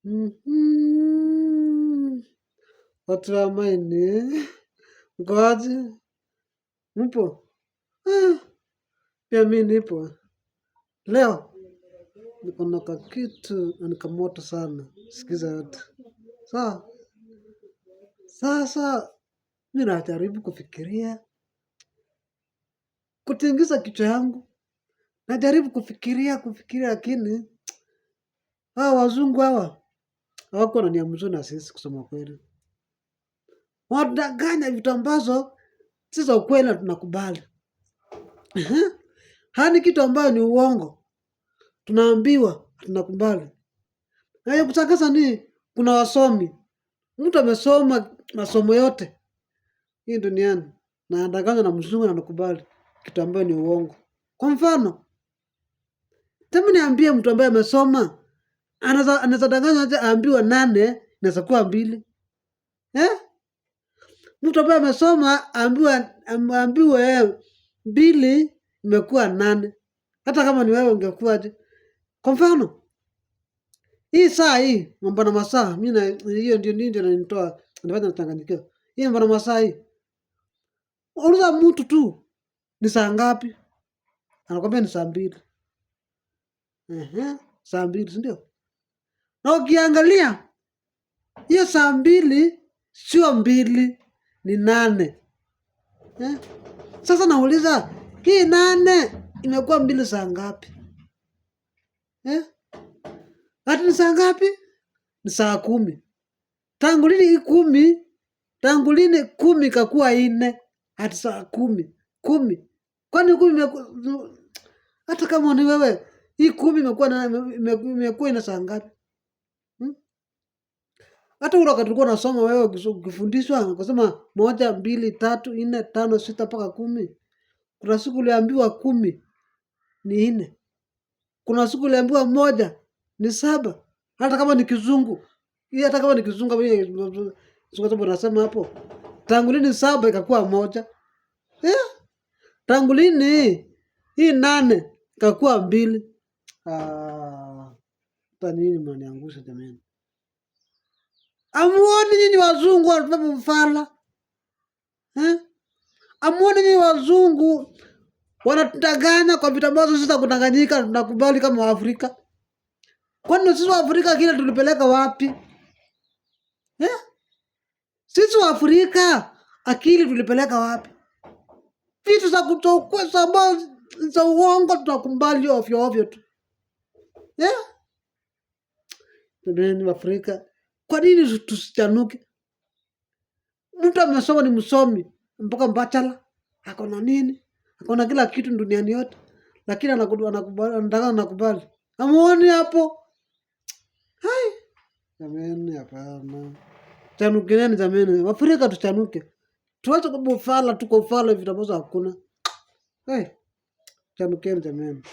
Mhm. Watu wa Maine, mkoaje? Mpo? Pia mi nipo. Leo niko na kakitu na ni kamoto sana. Sikiza yote. Sawa. Sasa mi najaribu kufikiria, kutingiza kichwa yangu. Najaribu kufikiria lakini hawa wazungu hawa hawako na nia mzuri na sisi kusema kweli. Wanadanganya vitu ambazo si za ukweli na tunakubali. Hani kitu ambayo ni uongo tunaambiwa tunakubali. Na ya kutangaza ni kuna wasomi. Mtu amesoma masomo yote hii duniani na anadanganywa na mzungu na anakubali kitu ambayo ni uongo. Kwa mfano, temu niambie mtu ambaye amesoma anaweza danganywa aje aambiwe 8 inaweza kuwa 2. Mtu ambaye amesoma ambiwe 2 imekuwa 8. Hata kama ni wewe ungekuwaje? Kwa mfano, hii saa hii mambo na masaa, mimi na hiyo ndio inanitoa nafanya nachanganyikiwa. Hii mambo na masaa hii. Uliza mtu tu ni saa ngapi? Anakwambia ni saa 2. Saa 2, si ndio? Na ukiangalia hiyo saa 2 sio 2, ni 8. Sasa nauliza hii 8 imekuwa 2 saa ngapi? Ati ni saa ngapi? Ni saa 10. Tangu lini hii 10? Tangu lini 10 ikakuwa 4? Ati saa 10. 10. Kwani 10 hata kama ni wewe hii 10 imekuwa ina saa ngapi? Hata ule wakati ulikuwa unasoma wewe ukifundishwa ukasema 1, 2, 3, 4, 5, 6 mpaka 10. Kuna siku uliambiwa 10 ni 4. Kuna siku uliambiwa 1 ni 7. Hata kama ni kizungu. Hata kama ni kizungu sababu nasema hapo. Tangu lini 7 ikakuwa 1? Tangu lini hii 8 ikakuwa 2? Hata nini mnaniangusha jamani. Amuoni nyinyi wazungu wanataka mfala? Amuoni nyinyi wazungu wanatudanganya kwa vitu ambazo sisi kudanganyika tunakubali kama Waafrika? Kwani sisi Waafrika kile tulipeleka wapi? Sisi Waafrika akili tulipeleka wapi? Vitu za kutokuwa sababu za uongo tunakubali ovyo tu. Ndio Afrika. Kwa nini tusichanuke? Mtu amesoma ni msomi mpaka bachelor, ako na nini? Ako na kila kitu duniani yote. Lakini anakubali. Amuoni hapo? Hai. Jamani hapana. Chanukeni jamani. Afrika tuchanuke. Tuache kubufala tuko ufala vitu ambazo hakuna. Chanukeni jamani.